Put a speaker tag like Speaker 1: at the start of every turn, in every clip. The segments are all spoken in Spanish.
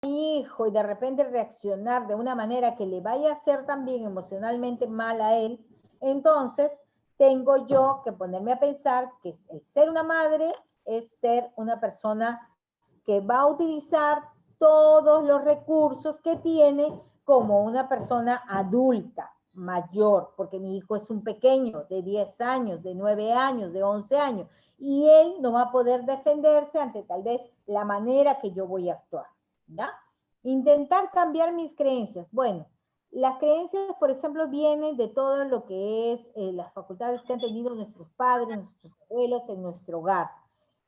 Speaker 1: mi hijo y de repente reaccionar de una manera que le vaya a hacer también emocionalmente mal a él, entonces tengo yo que ponerme a pensar que el ser una madre es ser una persona que va a utilizar todos los recursos que tiene como una persona adulta, mayor, porque mi hijo es un pequeño de 10 años, de 9 años, de 11 años, y él no va a poder defenderse ante tal vez la manera que yo voy a actuar, ¿ya? Intentar cambiar mis creencias. Bueno, las creencias, por ejemplo, vienen de todo lo que es las facultades que han tenido nuestros padres, nuestros abuelos en nuestro hogar.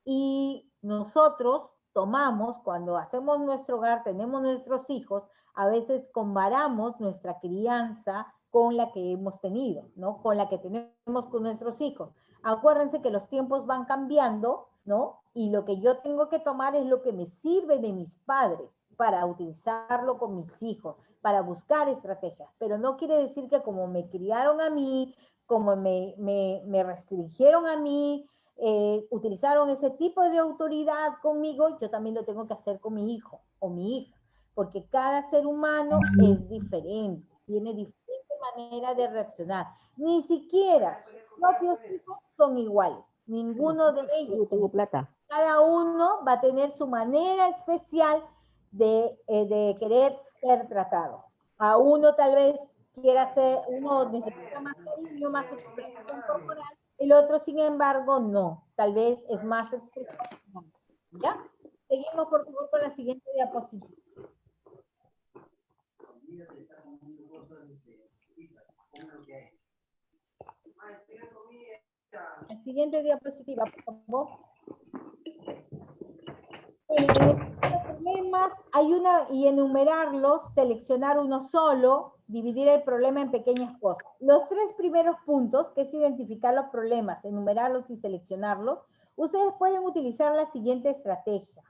Speaker 1: Y nosotros tomamos, cuando hacemos nuestro hogar, tenemos nuestros hijos, a veces comparamos nuestra crianza con la que hemos tenido, ¿no? Con la que tenemos con nuestros hijos. Acuérdense que los tiempos van cambiando, ¿no? Y lo que yo tengo que tomar es lo que me sirve de mis padres para utilizarlo con mis hijos, para buscar estrategias. Pero no quiere decir que como me criaron a mí, como me restringieron a mí, utilizaron ese tipo de autoridad conmigo, yo también lo tengo que hacer con mi hijo o mi hija, porque cada ser humano es diferente, tiene diferente manera de reaccionar. Ni siquiera sus propios hijos son iguales, ninguno de ellos.
Speaker 2: Tengo plata.
Speaker 1: Cada uno va a tener su manera especial de querer ser tratado. A uno tal vez quiera ser, uno necesita más cariño, más expresión corporal, el otro, sin embargo, no. Tal vez es más expresión. ¿Ya? Seguimos, por favor, con la siguiente diapositiva. La siguiente diapositiva, por favor. Problemas, hay una, y enumerarlos, seleccionar uno solo, dividir el problema en pequeñas cosas. Los tres primeros puntos, que es identificar los problemas, enumerarlos y seleccionarlos, ustedes pueden utilizar la siguiente estrategia.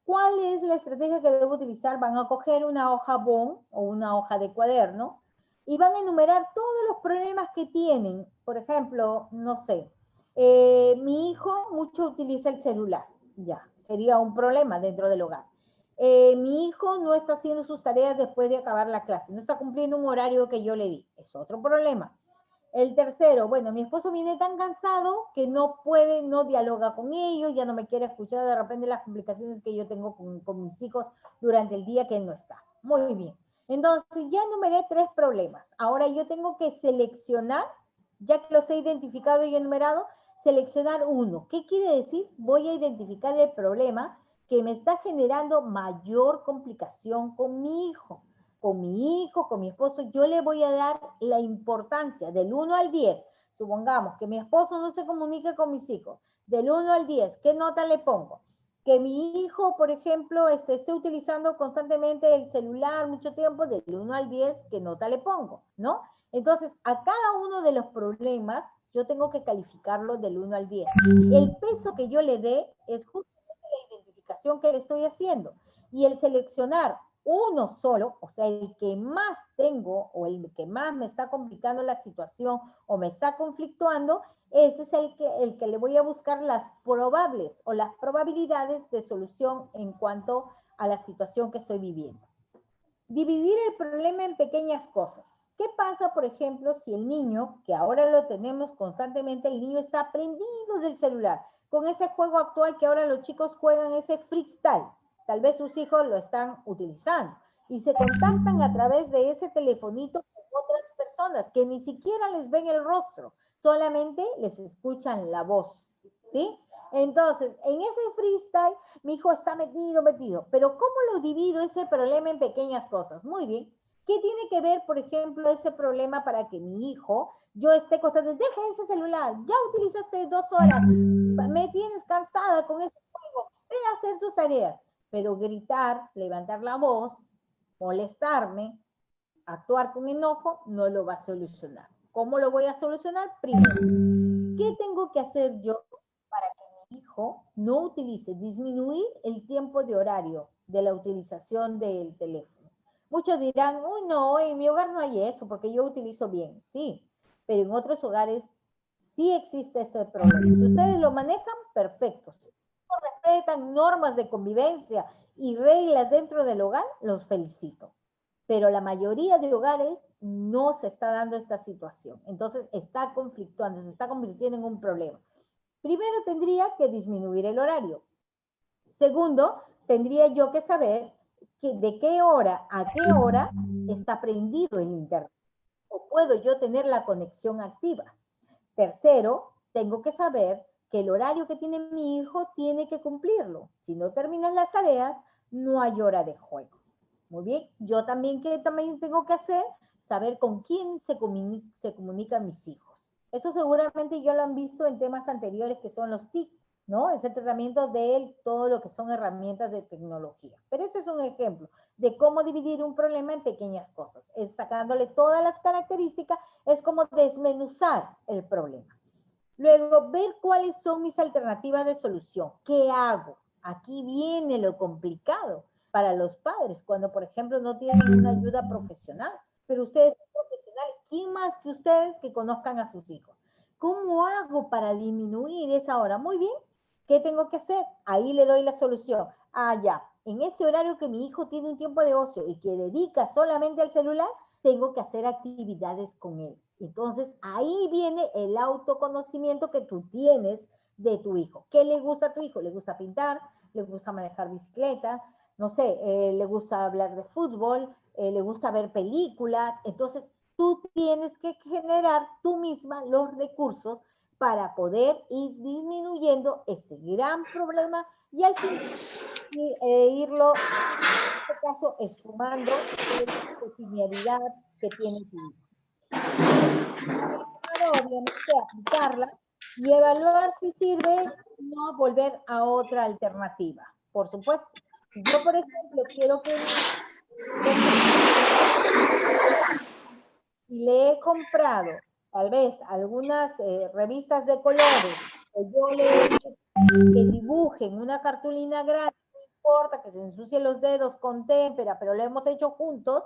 Speaker 1: ¿Cuál es la estrategia que debo utilizar? Van a coger una hoja bond o una hoja de cuaderno y van a enumerar todos los problemas que tienen. Por ejemplo, no sé, mi hijo mucho utiliza el celular, ya, sería un problema dentro del hogar. Mi hijo no está haciendo sus tareas después de acabar la clase, no está cumpliendo un horario que yo le di, es otro problema. El tercero, bueno, mi esposo viene tan cansado que no puede, no dialoga con ellos, ya no me quiere escuchar de repente las complicaciones que yo tengo con mis hijos durante el día que él no está. Muy bien. Entonces, ya enumeré tres problemas. Ahora yo tengo que seleccionar, ya que los he identificado y enumerado, seleccionar uno. ¿Qué quiere decir? Voy a identificar el problema que me está generando mayor complicación con mi hijo. Con mi hijo, con mi esposo, yo le voy a dar la importancia del 1 al 10. Supongamos que mi esposo no se comunique con mis hijos. Del 1 al 10, ¿qué nota le pongo? Que mi hijo, por ejemplo, esté utilizando constantemente el celular mucho tiempo, del 1 al 10, ¿qué nota le pongo? ¿No? Entonces, a cada uno de los problemas, yo tengo que calificarlo del 1 al 10. El peso que yo le dé es justamente la identificación que le estoy haciendo. Y el seleccionar uno solo, o sea, el que más tengo o el que más me está complicando la situación o me está conflictuando, ese es el que le voy a buscar las probables o las probabilidades de solución en cuanto a la situación que estoy viviendo. Dividir el problema en pequeñas cosas. ¿Qué pasa, por ejemplo, si el niño, que ahora lo tenemos constantemente, el niño está prendido del celular, con ese juego actual que ahora los chicos juegan, ese freestyle? Tal vez sus hijos lo están utilizando y se contactan a través de ese telefonito con otras personas que ni siquiera les ven el rostro, solamente les escuchan la voz, ¿sí? Entonces, en ese freestyle, mi hijo está metido. Pero ¿cómo lo divido ese problema en pequeñas cosas? Muy bien. ¿Qué tiene que ver, por ejemplo, ese problema para que mi hijo, yo esté constante, deja ese celular, ya utilizaste 2 horas, me tienes cansada con ese juego, ve a hacer tus tareas? Pero gritar, levantar la voz, molestarme, actuar con enojo, no lo va a solucionar. ¿Cómo lo voy a solucionar? Primero, ¿qué tengo que hacer yo para que mi hijo no utilice, disminuir el tiempo de horario de la utilización del teléfono? Muchos dirán, uy, no, en mi hogar no hay eso, porque yo utilizo bien. Sí, pero en otros hogares sí existe ese problema. Si ustedes lo manejan, perfecto. Si respetan normas de convivencia y reglas dentro del hogar, los felicito. Pero la mayoría de hogares no se está dando esta situación. Entonces está conflictuando, se está convirtiendo en un problema. Primero tendría que disminuir el horario. Segundo, tendría yo que saber de qué hora a qué hora está prendido el internet. O puedo yo tener la conexión activa. Tercero, tengo que saber que el horario que tiene mi hijo tiene que cumplirlo. Si no terminan las tareas, no hay hora de juego. Muy bien, yo también tengo que hacer, saber con quién se comunican mis hijos. Eso seguramente ya lo han visto en temas anteriores que son los TIC, ¿no? Ese tratamiento de todo lo que son herramientas de tecnología. Pero este es un ejemplo de cómo dividir un problema en pequeñas cosas. Es sacándole todas las características, es como desmenuzar el problema. Luego, ver cuáles son mis alternativas de solución. ¿Qué hago? Aquí viene lo complicado para los padres, cuando, por ejemplo, no tienen una ayuda profesional. Pero ustedes son profesionales. ¿Quién más que ustedes que conozcan a sus hijos? ¿Cómo hago para disminuir esa hora? Muy bien. ¿Qué tengo que hacer? Ahí le doy la solución. Ah, ya. En ese horario que mi hijo tiene un tiempo de ocio y que dedica solamente al celular, tengo que hacer actividades con él. Entonces, ahí viene el autoconocimiento que tú tienes de tu hijo. ¿Qué le gusta a tu hijo? ¿Le gusta pintar? ¿Le gusta manejar bicicleta? No sé, le gusta hablar de fútbol, le gusta ver películas. Entonces, tú tienes que generar tú misma los recursos para poder ir disminuyendo ese gran problema y al final irlo, en este caso, esfumando la cotidianidad que tiene tu hijo. Obviamente aplicarla y evaluar si sirve, no volver a otra alternativa. Por supuesto, si yo, por ejemplo, quiero que le he comprado tal vez algunas revistas de colores, o yo le he dicho que dibujen una cartulina grande, no importa que se ensucie los dedos con témpera, pero lo hemos hecho juntos,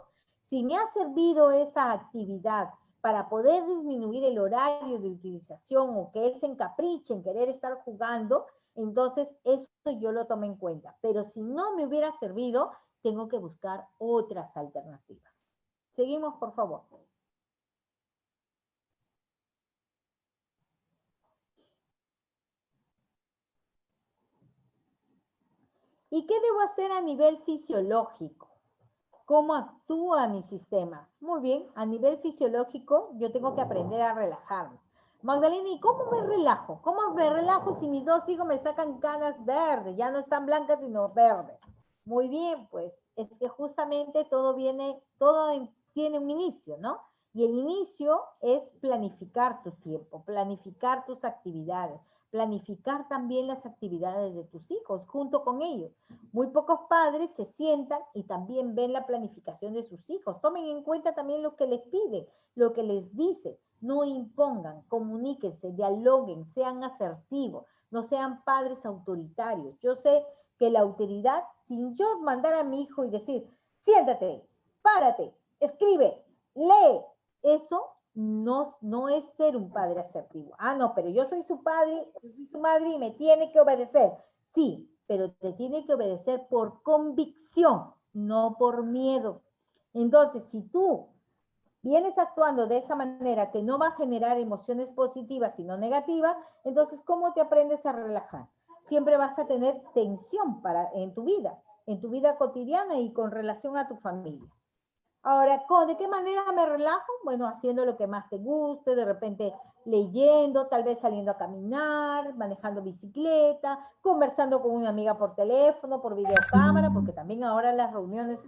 Speaker 1: si me ha servido esa actividad para poder disminuir el horario de utilización o que él se encapriche en querer estar jugando, entonces eso yo lo tomo en cuenta. Pero si no me hubiera servido, tengo que buscar otras alternativas. Seguimos, por favor. ¿Y qué debo hacer a nivel fisiológico? ¿Cómo actúa mi sistema? Muy bien, a nivel fisiológico yo tengo que aprender a relajarme. Magdalena, ¿y cómo me relajo? ¿Cómo me relajo si mis dos hijos me sacan canas verdes? Ya no están blancas, sino verdes. Muy bien, pues es que justamente todo tiene un inicio, ¿no? Y el inicio es planificar tu tiempo, planificar tus actividades, planificar también las actividades de tus hijos junto con ellos. Muy pocos padres se sientan y también ven la planificación de sus hijos. Tomen en cuenta también lo que les pide, lo que les dice. No impongan, comuníquense, dialoguen, sean asertivos, no sean padres autoritarios. Yo sé que la autoridad, sin yo mandar a mi hijo y decir, siéntate, párate, escribe, lee, eso no es ser un padre asertivo. Ah, no, pero yo soy su padre, soy su madre y me tiene que obedecer. Sí, pero te tiene que obedecer por convicción, no por miedo. Entonces, si tú vienes actuando de esa manera que no va a generar emociones positivas, sino negativas, entonces, ¿cómo te aprendes a relajar? Siempre vas a tener tensión en tu vida cotidiana y con relación a tu familia. Ahora, ¿de qué manera me relajo? Bueno, haciendo lo que más te guste, de repente leyendo, tal vez saliendo a caminar, manejando bicicleta, conversando con una amiga por teléfono, por videocámara, porque también ahora las reuniones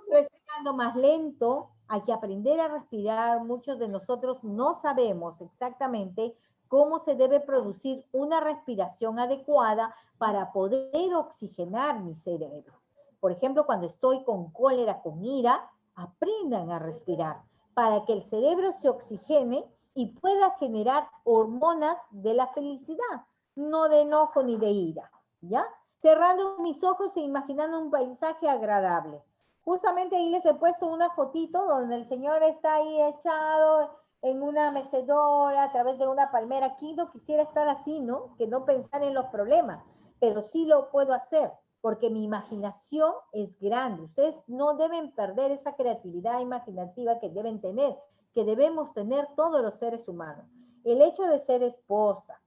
Speaker 1: respirando más lento, hay que aprender a respirar. Muchos de nosotros no sabemos exactamente cómo se debe producir una respiración adecuada para poder oxigenar mi cerebro. Por ejemplo, cuando estoy con cólera, con ira, aprendan a respirar para que el cerebro se oxigene y pueda generar hormonas de la felicidad, no de enojo ni de ira, ¿ya? Cerrando mis ojos e imaginando un paisaje agradable. Justamente ahí les he puesto una fotito donde el señor está ahí echado en una mecedora a través de una palmera. Aquí no quisiera estar así, ¿no? Que no pensar en los problemas, pero sí lo puedo hacer. porque mi imaginación es grande. Ustedes no deben perder esa creatividad imaginativa que deben tener, que debemos tener todos los seres humanos. El hecho de ser esposa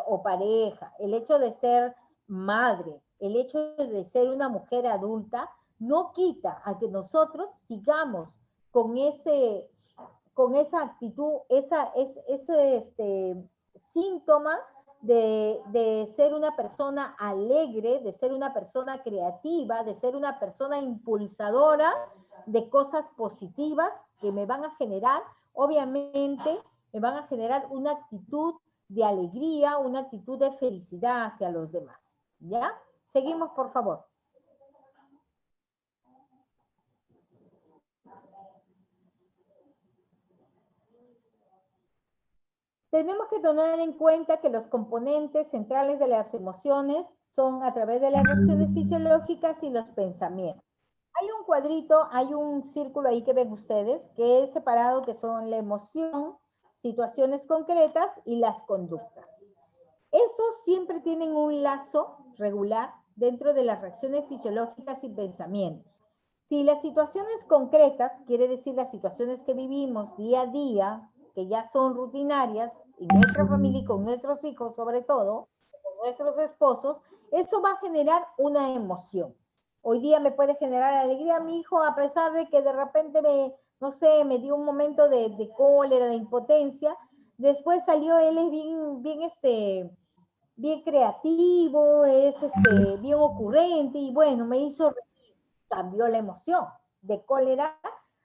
Speaker 1: o pareja, el hecho de ser madre, el hecho de ser una mujer adulta, no quita a que nosotros sigamos con esa actitud, ese síntoma de ser una persona alegre, de ser una persona creativa, de ser una persona impulsadora de cosas positivas que me van a generar, obviamente, me van a generar una actitud de alegría, una actitud de felicidad hacia los demás. ¿Ya? Seguimos, por favor. Tenemos que tener en cuenta que los componentes centrales de las emociones son a través de las reacciones fisiológicas y los pensamientos. Hay un cuadrito, hay un círculo ahí que ven ustedes, que es separado, que son la emoción, situaciones concretas y las conductas. Estos siempre tienen un lazo regular dentro de las reacciones fisiológicas y pensamientos. Si las situaciones concretas, quiere decir las situaciones que vivimos día a día, que ya son rutinarias, en nuestra familia y con nuestros hijos sobre todo, con nuestros esposos, eso va a generar una emoción. Hoy día me puede generar alegría a mi hijo a pesar de que de repente no sé, me dio un momento de cólera, de impotencia. Después salió, él es bien creativo, es bien ocurrente y bueno, cambió la emoción de cólera.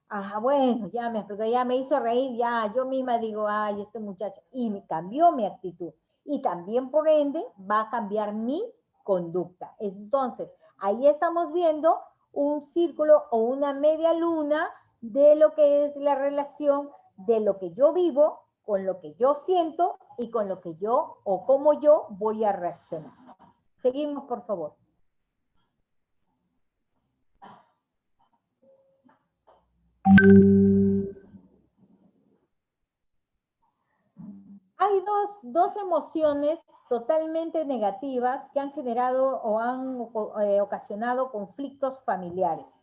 Speaker 1: Ajá, bueno, ya me hizo reír, ya yo misma digo, ay, este muchacho, y me cambió mi actitud. Y también, por ende, va a cambiar mi conducta. Entonces, ahí estamos viendo un círculo o una media luna de lo que es la relación de lo que yo vivo con lo que yo siento y con lo que yo o cómo yo voy a reaccionar. Seguimos, por favor. Hay dos emociones totalmente negativas que han generado o han ocasionado conflictos familiares,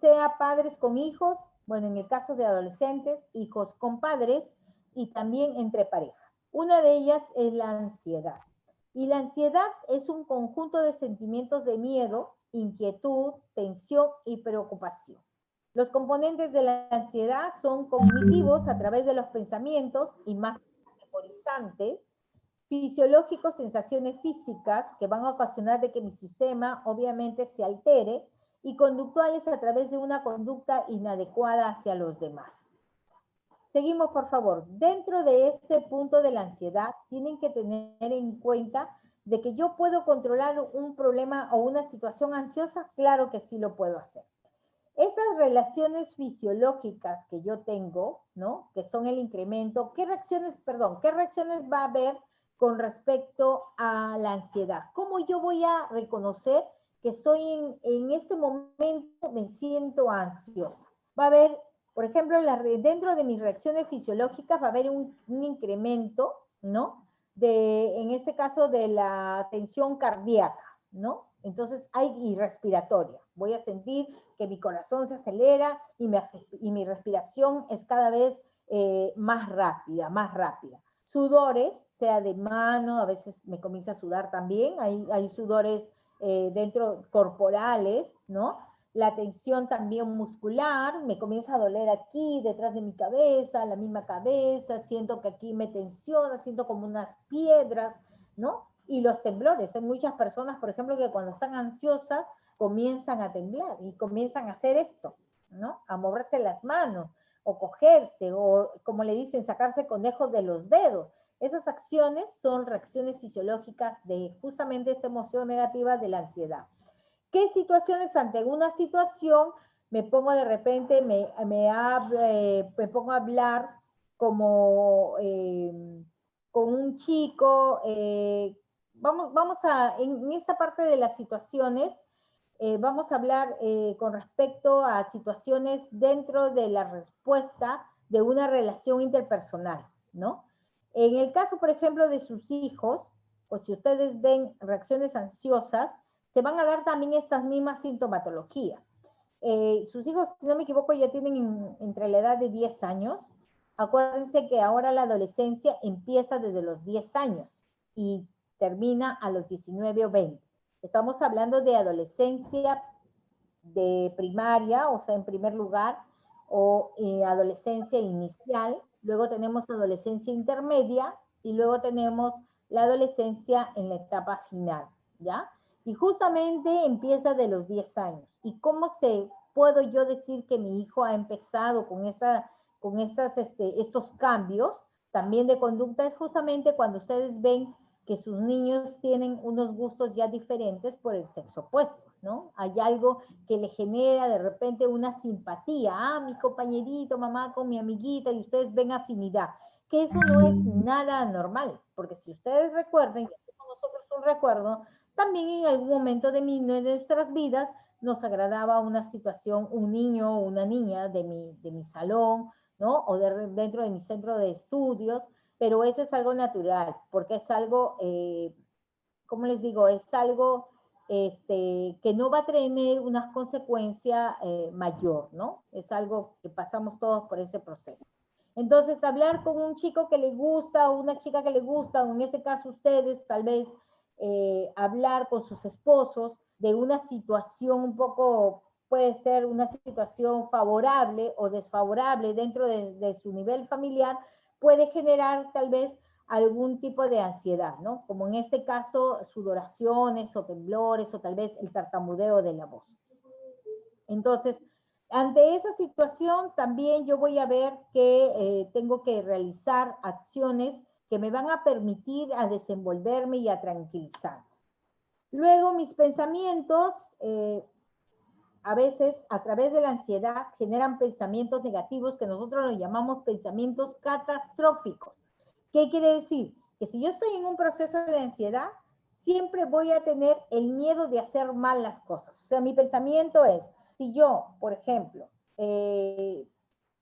Speaker 1: sea padres con hijos, bueno, en el caso de adolescentes, hijos con padres y también entre parejas. Una de ellas es la ansiedad. Y la ansiedad es un conjunto de sentimientos de miedo, inquietud, tensión y preocupación. Los componentes de la ansiedad son cognitivos a través de los pensamientos, imágenes memorizantes, fisiológicos, sensaciones físicas que van a ocasionar de que mi sistema obviamente se altere, y conductuales a través de una conducta inadecuada hacia los demás. Seguimos, por favor. Dentro de este punto de la ansiedad, tienen que tener en cuenta de que yo puedo controlar un problema o una situación ansiosa. Claro que sí lo puedo hacer. Esas relaciones fisiológicas que yo tengo, ¿no? Que son el incremento, ¿qué reacciones va a haber con respecto a la ansiedad? ¿Cómo yo voy a reconocer que estoy en este momento me siento ansiosa? Va a haber, por ejemplo, dentro de mis reacciones fisiológicas va a haber un incremento, ¿no? En este caso, de la tensión cardíaca, ¿no? Entonces, y respiratoria. Voy a sentir que mi corazón se acelera y mi respiración es cada vez más rápida, más rápida. Sudores, sea de mano, a veces me comienza a sudar también, hay sudores dentro corporales, ¿no? La tensión también muscular, me comienza a doler aquí, detrás de mi cabeza, la misma cabeza, siento que aquí me tensiona, siento como unas piedras, ¿no? Y los temblores, hay muchas personas, por ejemplo, que cuando están ansiosas comienzan a temblar y comienzan a hacer esto, ¿no? A moverse las manos o cogerse o, como le dicen, sacarse conejos de los dedos. Esas acciones son reacciones fisiológicas de justamente esta emoción negativa de la ansiedad. ¿Qué situaciones ante una situación me pongo de repente, me pongo a hablar como con un chico? Vamos en esta parte de las situaciones, vamos a hablar con respecto a situaciones dentro de la respuesta de una relación interpersonal, ¿no? En el caso, por ejemplo, de sus hijos, o si ustedes ven reacciones ansiosas, se van a dar también estas mismas sintomatologías. Sus hijos, si no me equivoco, ya tienen entre la edad de 10 años. Acuérdense que ahora la adolescencia empieza desde los 10 años y termina a los 19 o 20. Estamos hablando de adolescencia de primaria, o sea, en primer lugar, o adolescencia inicial, luego tenemos adolescencia intermedia y luego tenemos la adolescencia en la etapa final, ¿ya? Y justamente empieza de los 10 años. ¿Y cómo puedo yo decir que mi hijo ha empezado con estos cambios también de conducta? Es justamente cuando ustedes ven que sus niños tienen unos gustos ya diferentes por el sexo opuesto, ¿no? Hay algo que le genera de repente una simpatía. Ah, mi compañerito, mamá con mi amiguita, y ustedes ven afinidad. Que eso no es nada normal, porque si ustedes recuerden, y hacemos nosotros un recuerdo, también en algún momento de nuestras vidas nos agradaba una situación, un niño o una niña de mi salón, ¿no? O dentro de mi centro de estudios, pero eso es algo natural, porque es algo, ¿cómo les digo? Es algo que no va a tener una consecuencia mayor, ¿no? Es algo que pasamos todos por ese proceso. Entonces, hablar con un chico que le gusta o una chica que le gusta, o en este caso ustedes, tal vez hablar con sus esposos de una situación un poco, puede ser una situación favorable o desfavorable dentro de su nivel familiar, puede generar tal vez algún tipo de ansiedad, ¿no? Como en este caso, sudoraciones o temblores o tal vez el tartamudeo de la voz. Entonces, ante esa situación también yo voy a ver que tengo que realizar acciones que me van a permitir a desenvolverme y a tranquilizar. Luego mis pensamientos, a veces a través de la ansiedad, generan pensamientos negativos que nosotros los llamamos pensamientos catastróficos. ¿Qué quiere decir? Que si yo estoy en un proceso de ansiedad, siempre voy a tener el miedo de hacer mal las cosas. O sea, mi pensamiento es, si yo, por ejemplo,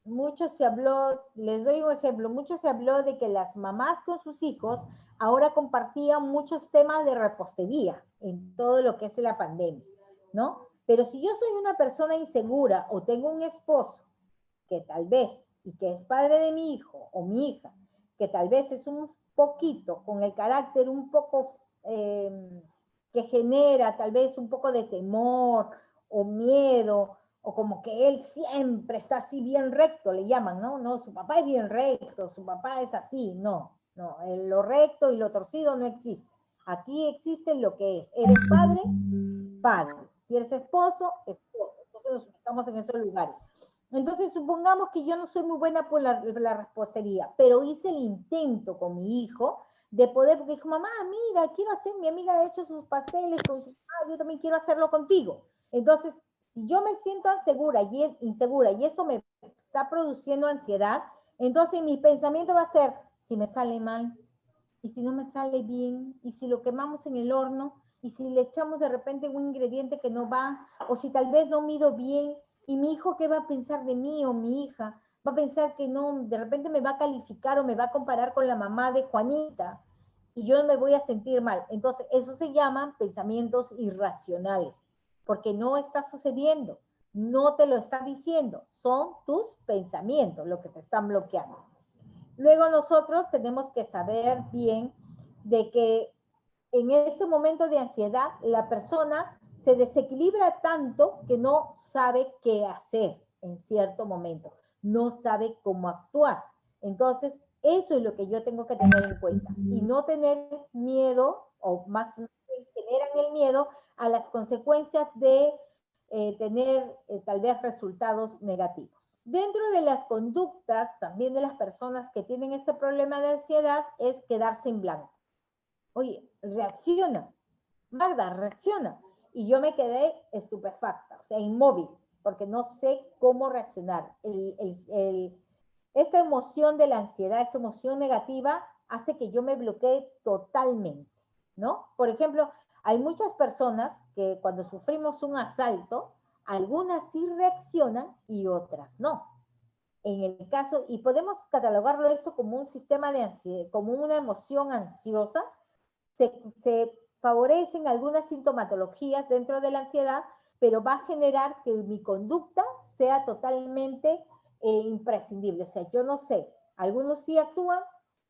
Speaker 1: mucho se habló, les doy un ejemplo, mucho se habló de que las mamás con sus hijos ahora compartían muchos temas de repostería en todo lo que es la pandemia, ¿no? Pero si yo soy una persona insegura o tengo un esposo que tal vez, y que es padre de mi hijo o mi hija, que tal vez es un poquito, con el carácter un poco que genera tal vez un poco de temor o miedo, o como que él siempre está así bien recto, le llaman, ¿no? No, su papá es bien recto, su papá es así, no, no, lo recto y lo torcido no existe. Aquí existe lo que es, eres padre, padre, si eres esposo, esposo. Entonces nos ubicamos en esos lugares. Entonces, supongamos que yo no soy muy buena por la repostería, pero hice el intento con mi hijo de poder, porque dijo, mamá, mira, quiero hacer, mi amiga ha hecho sus pasteles con sus, yo también quiero hacerlo contigo. Entonces, si yo me siento insegura y esto me está produciendo ansiedad, entonces mi pensamiento va a ser, si me sale mal, y si no me sale bien, y si lo quemamos en el horno, y si le echamos de repente un ingrediente que no va, o si tal vez no mido bien, y mi hijo, ¿qué va a pensar de mí o mi hija? Va a pensar que no, de repente me va a calificar o me va a comparar con la mamá de Juanita, y yo me voy a sentir mal. Entonces, eso se llaman pensamientos irracionales, porque no está sucediendo, no te lo está diciendo, son tus pensamientos lo que te están bloqueando. Luego nosotros tenemos que saber bien de que en este momento de ansiedad la persona se desequilibra tanto que no sabe qué hacer en cierto momento, no sabe cómo actuar. Entonces, eso es lo que yo tengo que tener en cuenta y no tener miedo, o más generan el miedo a las consecuencias de tener tal vez resultados negativos. Dentro de las conductas también de las personas que tienen este problema de ansiedad es quedarse en blanco. Oye, reacciona, Magda, reacciona. Y yo me quedé estupefacta, o sea, inmóvil, porque no sé cómo reaccionar. Esta emoción de la ansiedad, esta emoción negativa, hace que yo me bloquee totalmente, ¿no? Por ejemplo, hay muchas personas que cuando sufrimos un asalto, algunas sí reaccionan y otras no. En el caso, y podemos catalogarlo esto como un sistema de ansiedad, como una emoción ansiosa, se favorecen algunas sintomatologías dentro de la ansiedad, pero va a generar que mi conducta sea totalmente imprescindible. O sea, yo no sé, algunos sí actúan,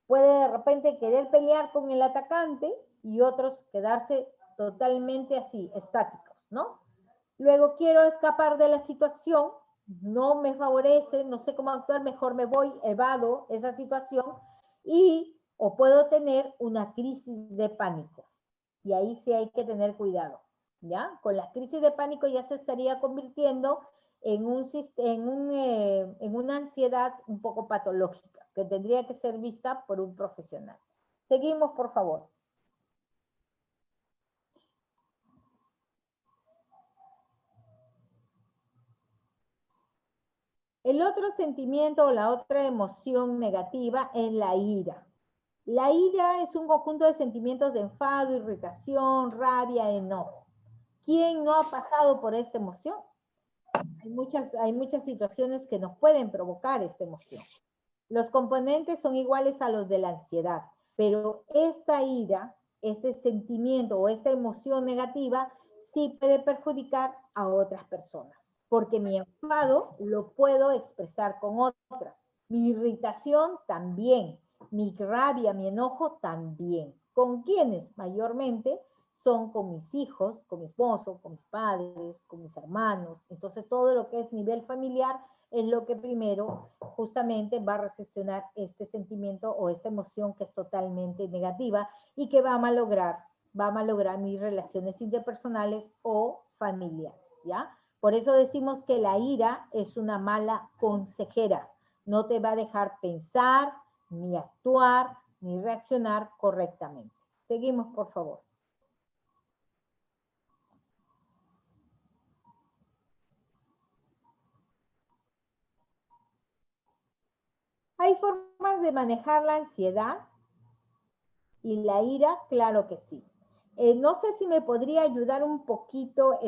Speaker 1: puede de repente querer pelear con el atacante y otros quedarse totalmente así, estáticos, ¿no? Luego quiero escapar de la situación, no me favorece, no sé cómo actuar, mejor me voy, evado esa situación y o puedo tener una crisis de pánico. Y ahí sí hay que tener cuidado, ¿ya? Con la crisis de pánico ya se estaría convirtiendo en una ansiedad un poco patológica, que tendría que ser vista por un profesional. Seguimos, por favor. El otro sentimiento o la otra emoción negativa es la ira. La ira es un conjunto de sentimientos de enfado, irritación, rabia, enojo. ¿Quién no ha pasado por esta emoción? Hay muchas situaciones que nos pueden provocar esta emoción. Los componentes son iguales a los de la ansiedad, pero esta ira, este sentimiento o esta emoción negativa sí puede perjudicar a otras personas, porque mi enfado lo puedo expresar con otras, mi irritación también, mi rabia, mi enojo también. ¿Con quiénes? Mayormente son con mis hijos, con mi esposo, con mis padres, con mis hermanos. Entonces todo lo que es nivel familiar es lo que primero justamente va a recepcionar este sentimiento o esta emoción que es totalmente negativa y que va a malograr mis relaciones interpersonales o familiares, ¿ya? Por eso decimos que la ira es una mala consejera. No te va a dejar pensar, ni actuar, ni reaccionar correctamente. Seguimos, por favor. ¿Hay formas de manejar la ansiedad y la ira? Claro que sí. No sé si me podría ayudar un poquito,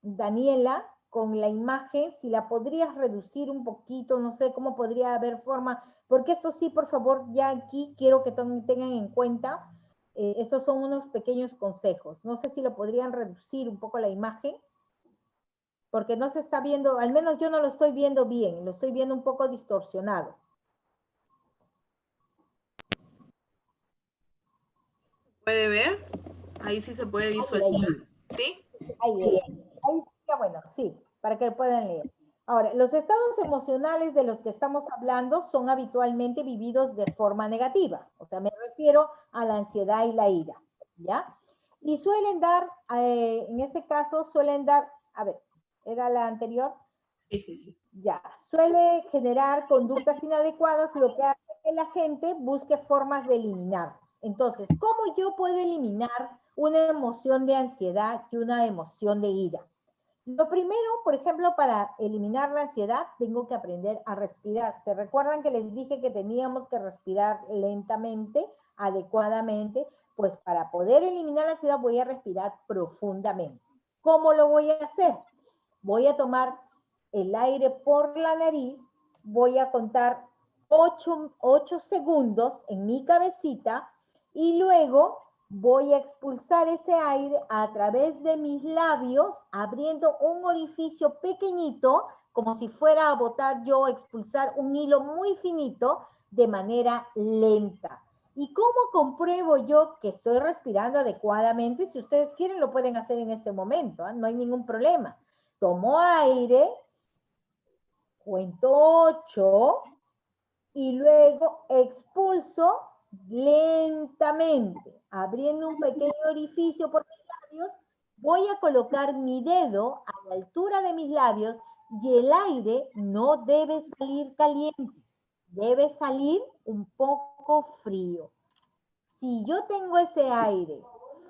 Speaker 1: Daniela, con la imagen, si la podrías reducir un poquito, no sé cómo podría haber forma, porque esto sí, por favor, ya aquí quiero que tengan en cuenta, estos son unos pequeños consejos. No sé si lo podrían reducir un poco la imagen, porque no se está viendo, al menos yo no lo estoy viendo bien, lo estoy viendo un poco distorsionado.
Speaker 2: ¿Puede ver? Ahí sí se puede visualizar. ¿Sí?
Speaker 1: Ahí sería bueno, sí, para que lo puedan leer. Ahora, los estados emocionales de los que estamos hablando son habitualmente vividos de forma negativa. O sea, me refiero a la ansiedad y la ira, ¿ya? Y suelen dar, en este caso, suelen dar, a ver, ¿era la anterior?
Speaker 2: Sí, sí, sí.
Speaker 1: Ya, suele generar conductas inadecuadas, lo que hace que la gente busque formas de eliminarlos. Entonces, ¿cómo yo puedo eliminar una emoción de ansiedad y una emoción de ira? Lo primero, por ejemplo, para eliminar la ansiedad, tengo que aprender a respirar. ¿Se recuerdan que les dije que teníamos que respirar lentamente, adecuadamente? Pues para poder eliminar la ansiedad voy a respirar profundamente. ¿Cómo lo voy a hacer? Voy a tomar el aire por la nariz, voy a contar 8 segundos en mi cabecita y luego voy a expulsar ese aire a través de mis labios, abriendo un orificio pequeñito, como si fuera a botar yo, expulsar un hilo muy finito de manera lenta. ¿Y cómo compruebo yo que estoy respirando adecuadamente? Si ustedes quieren, lo pueden hacer en este momento, ¿eh? No hay ningún problema. Tomo aire, cuento 8 y luego expulso lentamente, abriendo un pequeño orificio por mis labios. Voy a colocar mi dedo a la altura de mis labios y el aire no debe salir caliente, debe salir un poco frío. Si yo tengo ese aire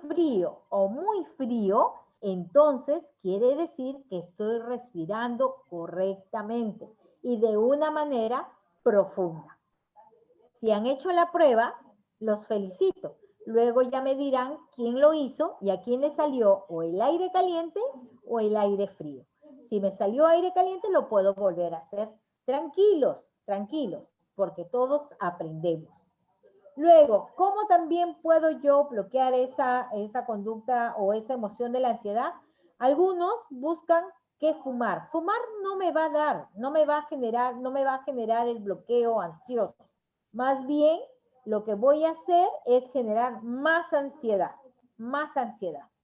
Speaker 1: frío o muy frío, entonces quiere decir que estoy respirando correctamente y de una manera profunda. Si han hecho la prueba, los felicito. Luego ya me dirán quién lo hizo y a quién le salió o el aire caliente o el aire frío. Si me salió aire caliente, lo puedo volver a hacer. Tranquilos, tranquilos, porque todos aprendemos. Luego, ¿cómo también puedo yo bloquear esa conducta o esa emoción de la ansiedad? Algunos buscan que fumar. Fumar no me va a dar, no me va a generar el bloqueo ansioso. Más bien, lo que voy a hacer es generar más ansiedad,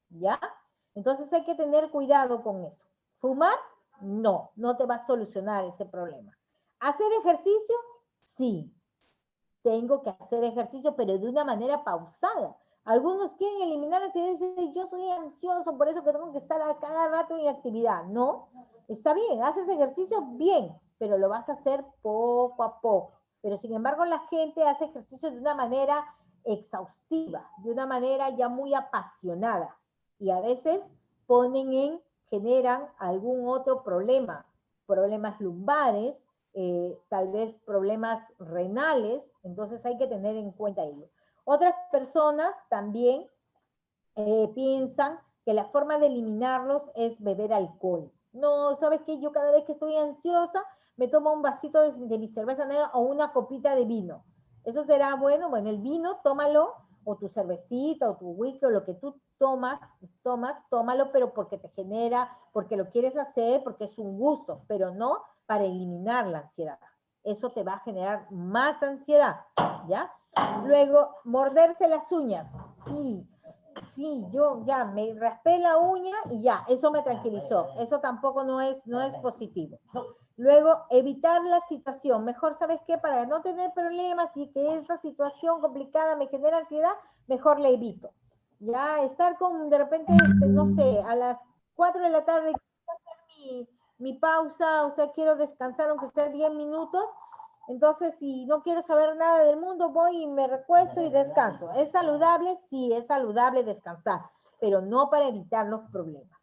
Speaker 1: ¿ya? Entonces hay que tener cuidado con eso. Fumar, no te va a solucionar ese problema. ¿Hacer ejercicio? Sí. Tengo que hacer ejercicio, pero de una manera pausada. Algunos quieren eliminar la ansiedad y dicen, yo soy ansioso, por eso que tengo que estar a cada rato en actividad. No, está bien, haces ejercicio, bien, pero lo vas a hacer poco a poco. Pero sin embargo, la gente hace ejercicio de una manera exhaustiva, de una manera ya muy apasionada. Y a veces generan algún otro problema, problemas lumbares, tal vez problemas renales, entonces hay que tener en cuenta ello. Otras personas también piensan que la forma de eliminarlos es beber alcohol. No, ¿sabes qué? Yo cada vez que estoy ansiosa me tomo un vasito de mi cerveza negra o una copita de vino. ¿Eso será bueno? Bueno, el vino, tómalo, o tu cervecita, o tu whisky, o lo que tú tómalo, pero porque te genera, porque lo quieres hacer, porque es un gusto, pero no para eliminar la ansiedad. Eso te va a generar más ansiedad, ¿ya? Luego, morderse las uñas. Sí, yo ya me raspé la uña y ya, eso me tranquilizó. Eso tampoco no es positivo. Luego, evitar la situación. Mejor, ¿sabes qué? Para no tener problemas y que esta situación complicada me genera ansiedad, mejor la evito. Ya, estar con, de repente, no sé, a las 4 de la tarde, mi pausa, o sea, quiero descansar aunque sea 10 minutos, entonces si no quiero saber nada del mundo, voy y me recuesto y descanso. ¿Es saludable? Sí, es saludable descansar, pero no para evitar los problemas.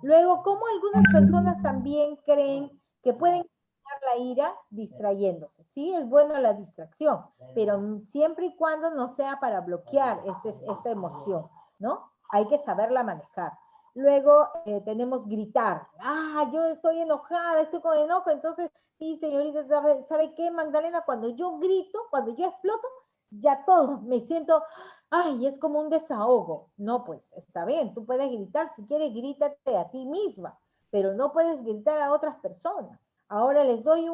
Speaker 1: Luego, ¿cómo algunas personas también creen que pueden quitar la ira distrayéndose? Sí, es bueno la distracción, pero siempre y cuando no sea para bloquear esta emoción, ¿no? Hay que saberla manejar. Luego tenemos gritar. Ah, yo estoy enojada, estoy con enojo. Entonces, sí, señorita, ¿sabe qué, Magdalena? Cuando yo grito, cuando yo exploto, ya todo, me siento, ay, es como un desahogo. No, pues, está bien, tú puedes gritar, si quieres, grítate a ti misma, pero no puedes gritar a otras personas. Ahora les doy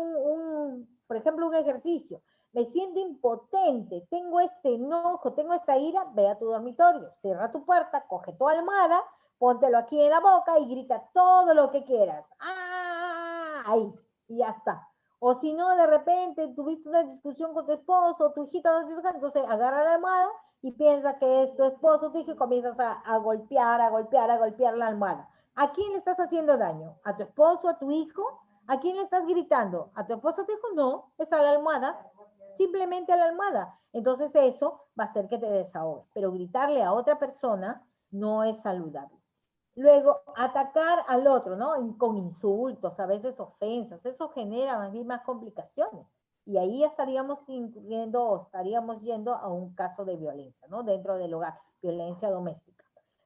Speaker 1: por ejemplo, un ejercicio. Me siento impotente, tengo este enojo, tengo esta ira, ve a tu dormitorio, cierra tu puerta, coge tu almohada, póntelo aquí en la boca y grita todo lo que quieras. ¡Ah! Ahí, y ya está. O si no, de repente tuviste una discusión con tu esposo, tu hijita, entonces agarra la almohada y piensa que es tu esposo, tu hijo, y comienzas a golpear la almohada. ¿A quién le estás haciendo daño? ¿A tu esposo, a tu hijo? ¿A quién le estás gritando? ¿A tu esposo, a tu hijo? No, es a la almohada, simplemente a la almohada. Entonces eso va a hacer que te desahogues, pero gritarle a otra persona no es saludable. Luego, atacar al otro, ¿no? Con insultos, a veces ofensas, eso genera más complicaciones. Y ahí estaríamos incluyendo o estaríamos yendo a un caso de violencia, ¿no? Dentro del hogar, violencia doméstica.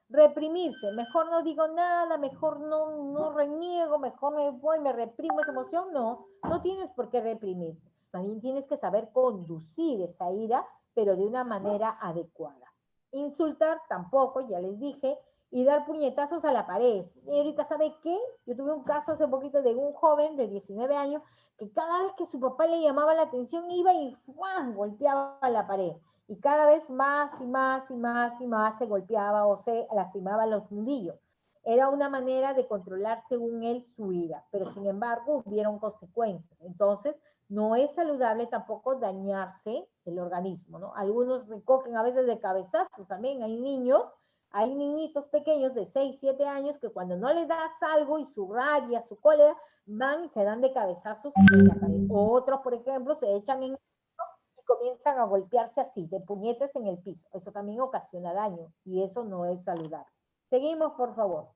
Speaker 1: Reprimirse, mejor no digo nada, mejor no reniego, mejor me voy, me reprimo esa emoción. No, no tienes por qué reprimir. También tienes que saber conducir esa ira, pero de una manera adecuada. Insultar tampoco, ya les dije, y dar puñetazos a la pared. Y ahorita, ¿sabe qué? Yo tuve un caso hace poquito de un joven de 19 años que cada vez que su papá le llamaba la atención iba y ¡fuah! Golpeaba a la pared. Y cada vez más y más y más y más se golpeaba o se lastimaba los nudillos. Era una manera de controlar, según él, su ira, pero sin embargo hubieron consecuencias. Entonces, no es saludable tampoco dañarse el organismo, ¿no? Algunos se cogen a veces de cabezazos también. Hay niñitos pequeños de 6, 7 años que cuando no les das algo y su rabia, su cólera, van y se dan de cabezazos en la pared. Otros, por ejemplo, se echan en y comienzan a golpearse así, de puñetes en el piso. Eso también ocasiona daño y eso no es saludable. Seguimos, por favor.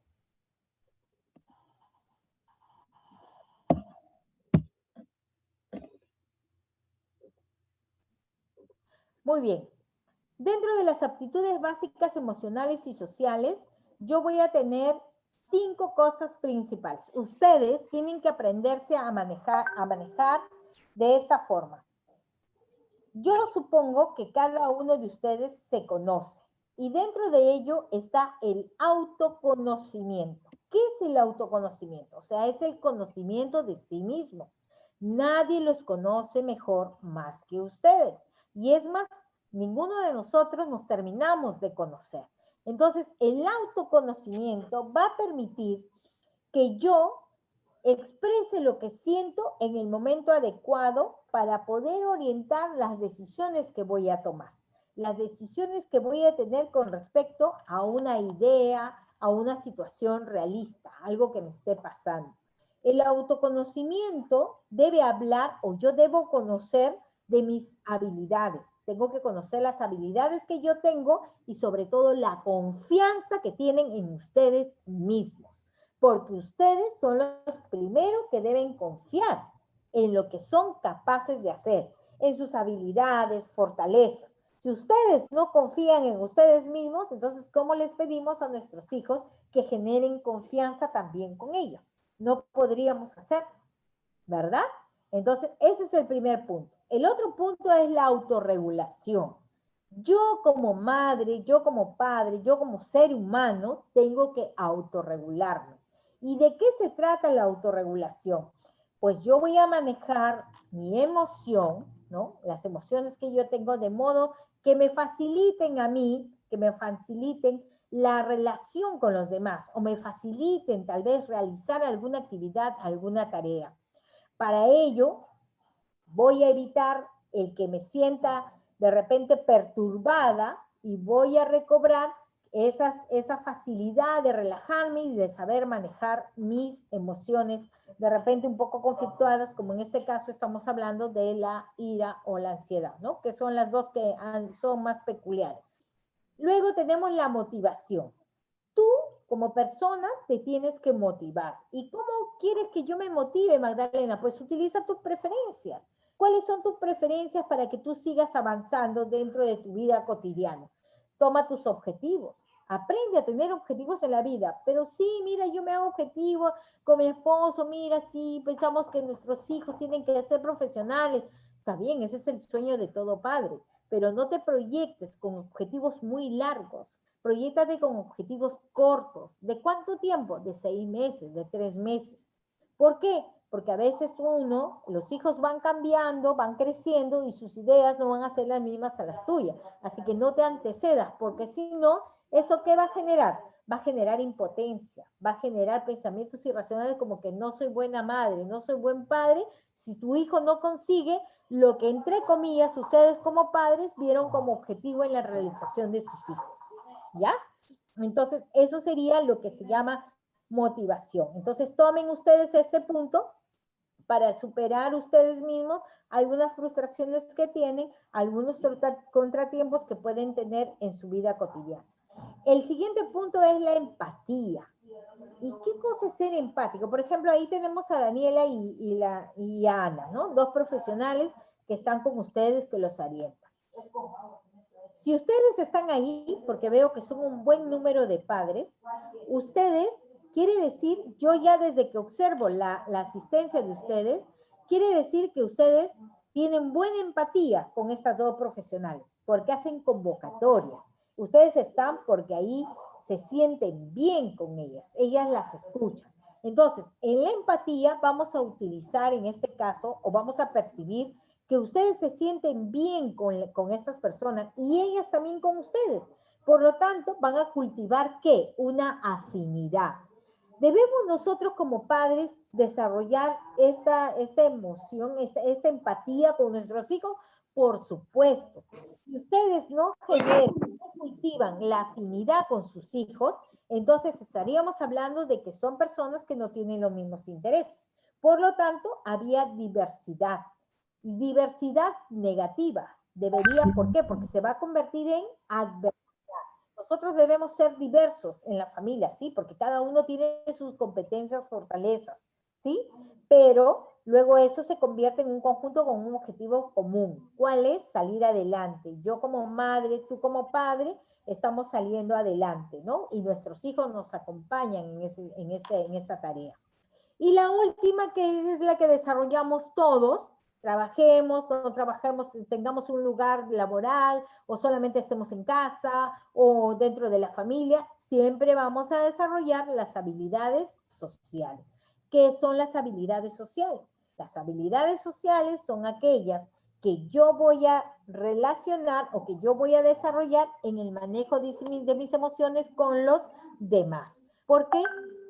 Speaker 1: Muy bien. Dentro de las aptitudes básicas emocionales y sociales, yo voy a tener 5 cosas principales. Ustedes tienen que aprenderse a manejar de esta forma. Yo supongo que cada uno de ustedes se conoce y dentro de ello está el autoconocimiento. ¿Qué es el autoconocimiento? O sea, es el conocimiento de sí mismo. Nadie los conoce mejor más que ustedes. Y es más, ninguno de nosotros nos terminamos de conocer. Entonces, el autoconocimiento va a permitir que yo exprese lo que siento en el momento adecuado para poder orientar las decisiones que voy a tomar, las decisiones que voy a tener con respecto a una idea, a una situación realista, algo que me esté pasando. El autoconocimiento debe hablar, o yo debo conocer de mis habilidades. Tengo que conocer las habilidades que yo tengo y sobre todo la confianza que tienen en ustedes mismos, porque ustedes son los primeros que deben confiar en lo que son capaces de hacer, en sus habilidades, fortalezas. Si ustedes no confían en ustedes mismos, entonces, ¿cómo les pedimos a nuestros hijos que generen confianza también con ellos? No podríamos hacer, ¿verdad? Entonces, ese es el primer punto. El otro punto es la autorregulación. Yo como madre, yo como padre, yo como ser humano, tengo que autorregularme. ¿Y de qué se trata la autorregulación? Pues yo voy a manejar mi emoción, ¿no? Las emociones que yo tengo de modo que me faciliten a mí, que me faciliten la relación con los demás o me faciliten tal vez realizar alguna actividad, alguna tarea. Para ello, voy a evitar el que me sienta de repente perturbada y voy a recobrar esa facilidad de relajarme y de saber manejar mis emociones de repente un poco conflictuadas, como en este caso estamos hablando de la ira o la ansiedad, ¿no? Que son las dos que son más peculiares. Luego tenemos la motivación. Tú, como persona, te tienes que motivar. ¿Y cómo quieres que yo me motive, Magdalena? Pues utiliza tus preferencias. ¿Cuáles son tus preferencias para que tú sigas avanzando dentro de tu vida cotidiana? Toma tus objetivos. Aprende a tener objetivos en la vida. Pero sí, mira, yo me hago objetivo con mi esposo. Mira, sí, pensamos que nuestros hijos tienen que ser profesionales. Está bien, ese es el sueño de todo padre. Pero no te proyectes con objetivos muy largos. Proyéctate con objetivos cortos. ¿De cuánto tiempo? De 6 meses, de 3 meses. ¿Por qué? Porque a veces los hijos van cambiando, van creciendo y sus ideas no van a ser las mismas a las tuyas. Así que no te antecedas, porque si no, ¿eso qué va a generar? Va a generar impotencia, va a generar pensamientos irracionales como que no soy buena madre, no soy buen padre, si tu hijo no consigue lo que, entre comillas, ustedes como padres vieron como objetivo en la realización de sus hijos. ¿Ya? Entonces, eso sería lo que se llama motivación. Entonces, tomen ustedes este punto para superar ustedes mismos algunas frustraciones que tienen, algunos contratiempos que pueden tener en su vida cotidiana. El siguiente punto es la empatía. ¿Y qué cosa es ser empático? Por ejemplo, ahí tenemos a Daniela y a Ana, ¿no? Dos profesionales que están con ustedes, que los orientan. Si ustedes están ahí, porque veo que son un buen número de padres, ustedes, quiere decir, yo ya desde que observo la asistencia de ustedes, quiere decir que ustedes tienen buena empatía con estas dos profesionales, porque hacen convocatoria. Ustedes están porque ahí se sienten bien con ellas las escuchan. Entonces, en la empatía vamos a utilizar en este caso, o vamos a percibir que ustedes se sienten bien con estas personas y ellas también con ustedes. Por lo tanto, van a cultivar, ¿qué? Una afinidad. Debemos nosotros como padres desarrollar esta emoción, esta empatía con nuestros hijos, por supuesto. Si ustedes no generan, no cultivan la afinidad con sus hijos, entonces estaríamos hablando de que son personas que no tienen los mismos intereses. Por lo tanto, había diversidad. Y diversidad negativa. ¿Por qué? Porque se va a convertir en adversidad. Nosotros debemos ser diversos en la familia, ¿sí? Porque cada uno tiene sus competencias, fortalezas, ¿sí? Pero luego eso se convierte en un conjunto con un objetivo común. ¿Cuál es? Salir adelante. Yo como madre, tú como padre, estamos saliendo adelante, ¿no? Y nuestros hijos nos acompañan en esta tarea. Y la última, que es la que desarrollamos todos, trabajemos, no trabajemos, tengamos un lugar laboral, o solamente estemos en casa, o dentro de la familia, siempre vamos a desarrollar las habilidades sociales. ¿Qué son las habilidades sociales? Las habilidades sociales son aquellas que yo voy a relacionar o que yo voy a desarrollar en el manejo de mis emociones con los demás. ¿Por qué?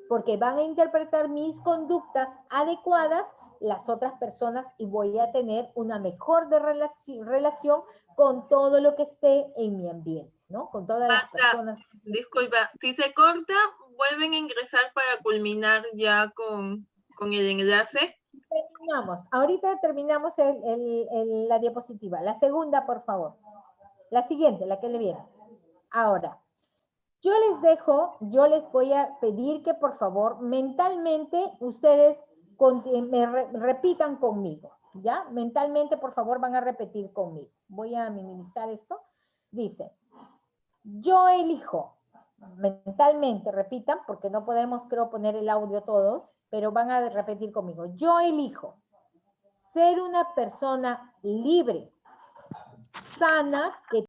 Speaker 1: Porque van a interpretar mis conductas adecuadas las otras personas y voy a tener una mejor relación con todo lo que esté en mi ambiente, ¿no? Con todas las personas.
Speaker 2: Disculpa, si se corta, vuelven a ingresar para culminar ya con el enlace.
Speaker 1: Terminamos. Ahorita terminamos la diapositiva. La segunda, por favor. La siguiente, la que le viene. Ahora, yo les voy a pedir que por favor mentalmente ustedes repitan conmigo, ¿ya? Mentalmente, por favor, van a repetir conmigo. Voy a minimizar esto. Dice, yo elijo, mentalmente repitan, porque no podemos, creo, poner el audio todos, pero van a repetir conmigo. Yo elijo ser una persona libre, sana, que